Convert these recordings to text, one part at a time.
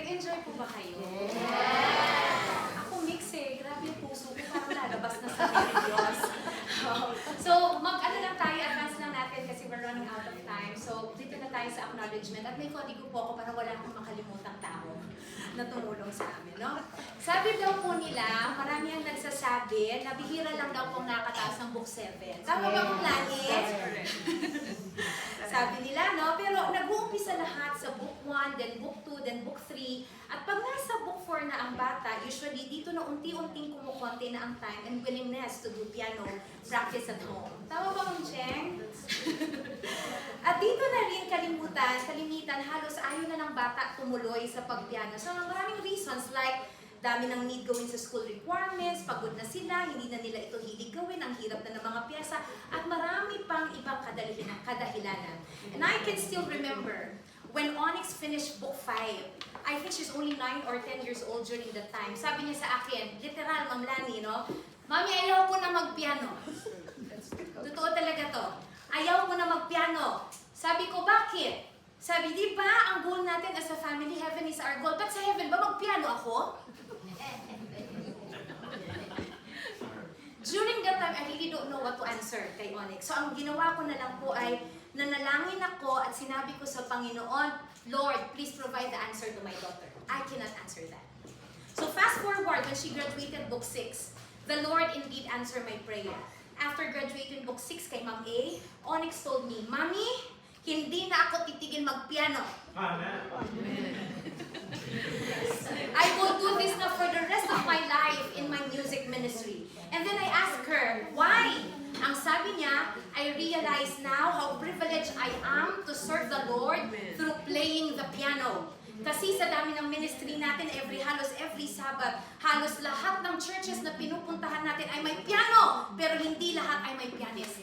Nag-enjoy po ba kayo? Yes! Ako mix eh. Grabe yung puso ko. Parang lalabas na sa videos. So, mag-ano lang tayo, advance lang natin kasi we're running out of time. So, dito na tayo sa acknowledgement. At may kodigo po ako para wala akong makalimutang tao na tumulong sa amin, no? Sabi daw po nila, marami ang nagsasabi na bihira lang daw pong nakataas ng book 7. Tama ba kung lagi? Sabi nila, no? Pero nag-uumpisa lahat sa book 1, then book 2, then book 3. At pag nasa book 4 na ang bata, usually dito na unti-unting kumukonti na ang time and willingness to do piano practice at home. Tama ba, Ma'am Cheng? At dito na rin kalimitan, halos ayaw na ng bata tumuloy sa pagpiano. So maraming reasons like dami ng need gawin sa school requirements, pagod na sila, hindi na nila ito hilig gawin, ang hirap na ng mga piyesa, at marami pang ibang kadahilanan. And I can still remember when Onyx finished book 5, I think she's only 9 or 10 years old during that time. Sabi niya sa akin, literal, Ma'am Lani, no? Mami, ayaw ko na magpiano. Totoo talaga to. Ayaw ko na magpiano. Sabi ko, bakit? Sabi, di ba, ang goal natin as a family, heaven is our goal. But sa heaven ba, magpiano ako? During that time, I really don't know what to answer kay Onyx. So, ang ginawa ko na lang po ay nanalangin ako at sinabi ko sa Panginoon, Lord, please provide the answer to my daughter. I cannot answer that. So, fast forward, when she graduated book 6, the Lord indeed answered my prayer. After graduating book 6 kay Ma'am A, Onyx told me, Mami, hindi na ako titigil magpiano. I will do this now for the rest of my life in my music ministry. And then I asked her, why? Ang sabi niya, I realize now how privileged I am to serve the Lord through playing the piano. Kasi sa dami ng ministry natin, halos every Sabbath, halos lahat ng churches na pinupuntahan natin ay may piano, pero hindi lahat ay may pianist.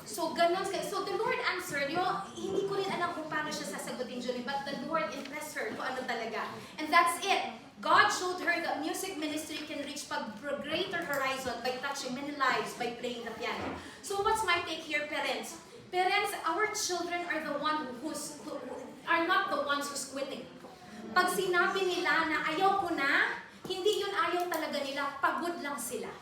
So, ganun. So, the Lord answered, hindi ko rin alam kung paano siya sasagutin, Julie, but the Lord impressed her kung ano talaga. And that's it. God showed her that music ministry can reach a greater horizon by touching many lives by playing the piano. So, what's my take here, parents? Parents, our children are the one who are not the ones who's quitting. Pag sinabi nila na ayaw ko na, hindi yun ayaw talaga nila, pagod lang sila.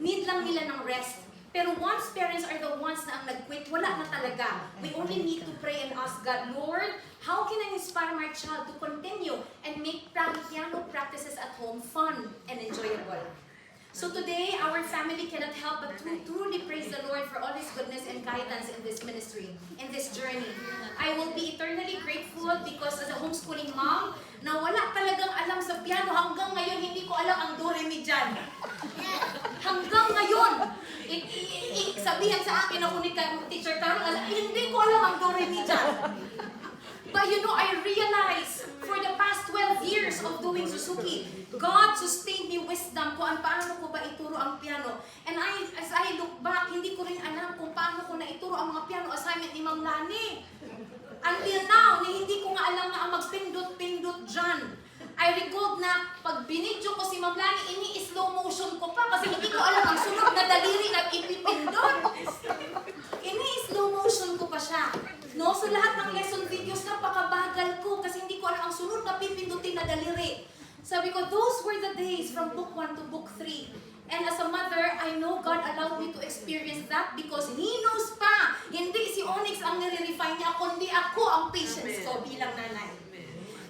Need lang nila ng rest. Pero once parents are the ones na ang nag-quit, wala na talaga. We only need to pray and ask God, Lord, how can I inspire my child to continue and make piano practices at home fun and enjoyable? So today, our family cannot help but to truly praise the Lord for all His goodness and guidance in this ministry, in this journey. I will be eternally grateful because as a homeschooling mom, na wala talagang alam sa piano, hanggang ngayon hindi ko alam ang do, re, mi, dyan. Hanggang ngayon, sabihan sa akin ako ni Teacher Carol, hindi ko alam ang do, re, mi, dyan. But I realized for the past 12 years of doing Suzuki, God sustained me wisdom kung paano ko ba ituro ang piano. And as I look back, hindi ko rin alam kung paano ko na ituro ang mga piano assignment ni Ma'am Lani. Until now, hindi ko nga alam na ang magpindot-pindot dyan. I recalled na pag binidyo ko si Ma'am Lani, ini-slow motion ko pa kasi hindi ko alam ang sunod na daliri na ipipindot. Ini-slow motion ko pa siya. No? So lahat ng lesson videos, napakabagal ko kasi hindi ko alam ang sunod na pipindutin na daliri. Sabi ko, those were the days from book 1 to book 3. And as a mother, I know God allowed me to experience that because He knows pa, hindi si Onyx ang nire-refine niya, kundi ako ang patience ko bilang nanay.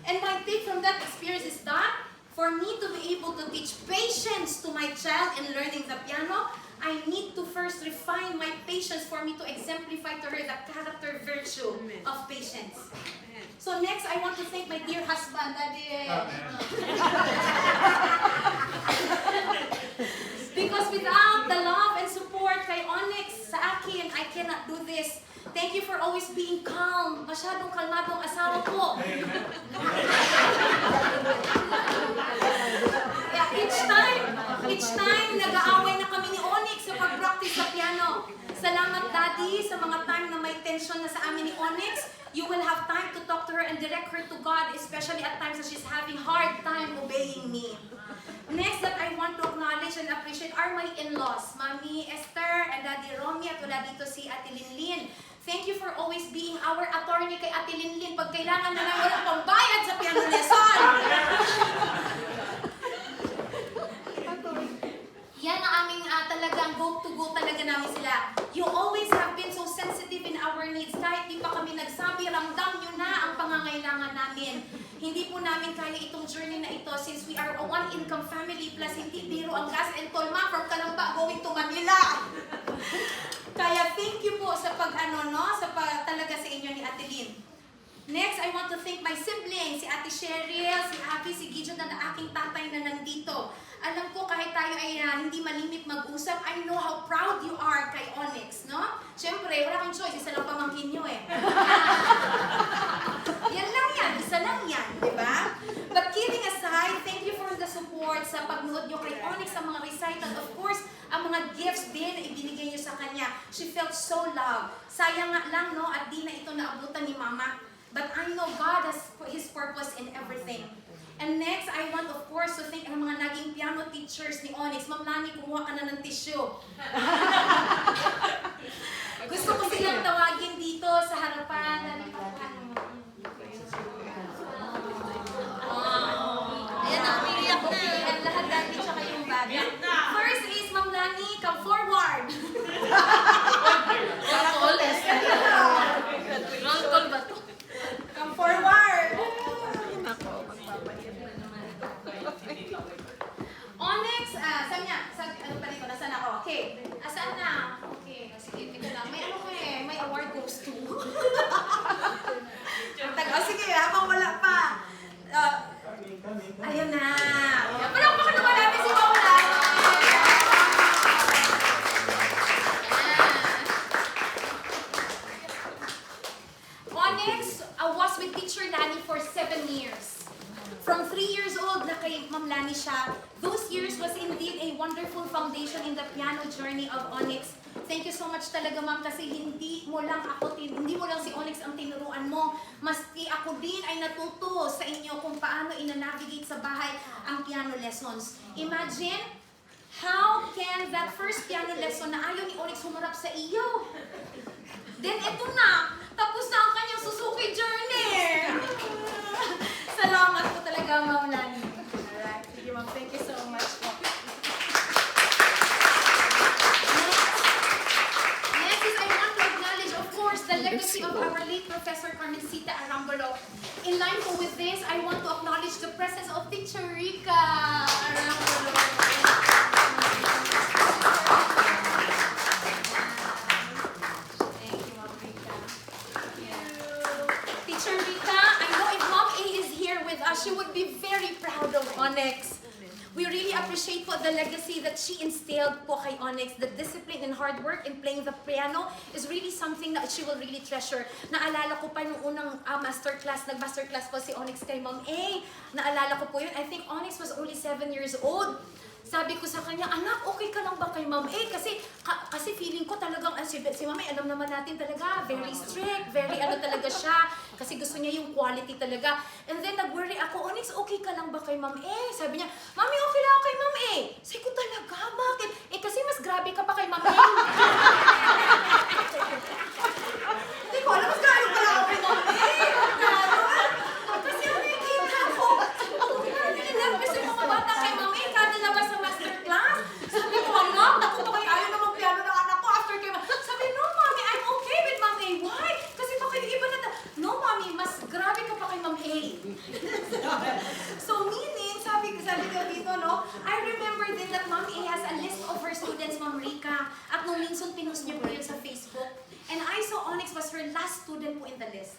And my take from that experience is that for me to be able to teach patience to my child in learning the piano, I need to first refine my patience for me to exemplify to her the character virtue of patience. So next, I want to thank my dear husband, Daddy. Because without the love and support kay Onyx sa akin, I cannot do this. Thank you for always being calm. Masyadong kalmadong asawa ko. Yeah, each time nag-aaway na kami ni Onyx sa pag-practice sa piano. Salamat, Daddy, sa mga time na may tension na sa amin ni Onyx. You will have time to talk to her and direct her to God, especially at times that she's having hard time obeying me. Next that I want to acknowledge and appreciate are my in-laws, Mami Esther and Daddy Romy, at wala dito si Ate Linlin. Thank you for always being our attorney kay Ate Linlin pag kailangan na lang walang pambayad sa piano lesson. Yan ang aming talagang go-to-go talaga namin sila. You always have been so sensitive in our needs. Kahit di pa kami nagsabi, ramdam nyo na ang pangangailangan namin. Hindi po namin kaya itong journey na ito since we are a one-income family plus hindi biro ang gas and toll ma from Calamba going to Manila. Kaya thank you po sa talaga sa inyo ni Ate Lynn. Next, I want to thank my siblings, si Ate Cheryl, si Abby, si Gideon na aking tatay na nandito. Alam ko kahit tayo ay hindi malimit mag-usap, I know how proud you are kay Onyx, no? Siyempre, wala kang choice, isa lang pamangkin nyo eh. Yan lang yan, isa lang yan, di ba? But kidding aside, thank you for the support sa pagnood nyo kay Onyx sa mga recital. Of course, ang mga gifts din na ibinigay nyo sa kanya. She felt so loved. Sayang nga lang, no? At di na ito naabutan ni Mama. But I know God has His purpose in everything. And next, I want of course to thank ang mga naging piano teachers ni Onyx. Ma'am Lani, kumuha ka na ng tissue. Gusto ko silang tawagin dito sa harapan. Ayan na, umiiyak na. Ang lahat dati siya kayong bag. First is, Ma'am Lani, come forward. Roll call ba to? Come forward. Onyx, saan niya? Ano pa dito? Nasaan ako? Okay. Asaan na? Okay. Sige, dito lang. May ano ko eh. May award goes to. Sige, habang wala pa. Ayun na. Palakpakan naman natin si Paula. Onyx was with Teacher Lani for 7 years. From 3 years old na kay Ma'am Lani siya, those years was indeed a wonderful foundation in the piano journey of Onyx. Thank you so much talaga ma'am kasi hindi mo lang si Onyx ang tinuruan mo. Maski ako din ay natuto sa inyo kung paano ina-navigate sa bahay ang piano lessons. Imagine, how can that first piano lesson na ayaw ni Onyx humarap sa iyo? Then eto na, tapos na ang kanyang Suzuki journey. Salamat po talaga, Ma'am Lani. Alright, sige ma'am, thank you so much po. Next is I want to acknowledge, of course, the legacy of our late Professor Carmencita Arambolo. In line po with this, I want to acknowledge the presence of Teacher Rica Arambolo. Teacher Rita, I know if Mom A is here with us, she would be very proud of Onyx. We really appreciate po the legacy that she instilled po kay Onyx. The discipline and hard work in playing the piano is really something that she will really treasure. Naalala ko pa nung unang nag-masterclass po si Onyx kay Mom A. Naalala ko po yun. I think Onyx was only 7 years old. Sabi ko sa kanya, anak, okay ka lang ba kay Ma'am A? Kasi feeling ko talagang, si Ma'am A, alam naman natin talaga, very strict, very talaga siya. Kasi gusto niya yung quality talaga. And then nag-worry ako, Onyx, okay ka lang ba kay Ma'am A? Sabi niya, Mami, okay lang ako kay Ma'am A. Sabi ko talaga, bakit? Kasi mas grabe ka pa kay Ma'am A. Hindi ko alam, mas grabe pala ako kay Ma'am A. Kasi nakikita ko, ako grabe nilabas yung mga bata kay Ma'am A. Kada labas sa masterclass. Sabi ko, anak, naku to kayo, ayaw naman piano ng anak ko after kay Ma'am. Sabi, no, Mami, I'm okay with Ma'am A. Why? Kasi baka yung iba na no, Mami, mas grabe ka pa kay Ma'am A. So, meaning, sabi ko dito, no, I remember din that Ma'am A has a list of her students, Ma'am Rica. At nung minsan, pinost niyo po yun sa Facebook. And I saw Onyx was her last student po in the list.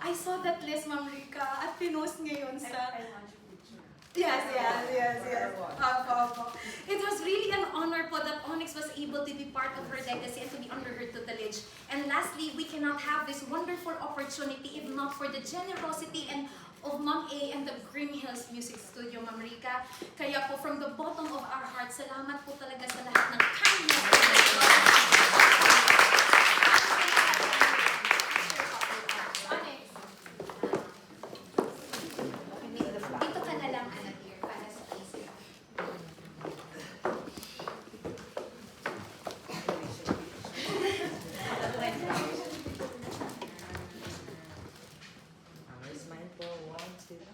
I saw that list, Ma'am Rica, at pinost niya yun sa... Yes. It was really an honor po that Onyx was able to be part of her legacy and to be under her tutelage. And lastly, we cannot have this wonderful opportunity if not for the generosity and of Ma'am A and the Green Hills Music Studio, Ma'am Rica. Kaya po, from the bottom of our hearts, salamat po talaga sa lahat ng kindness.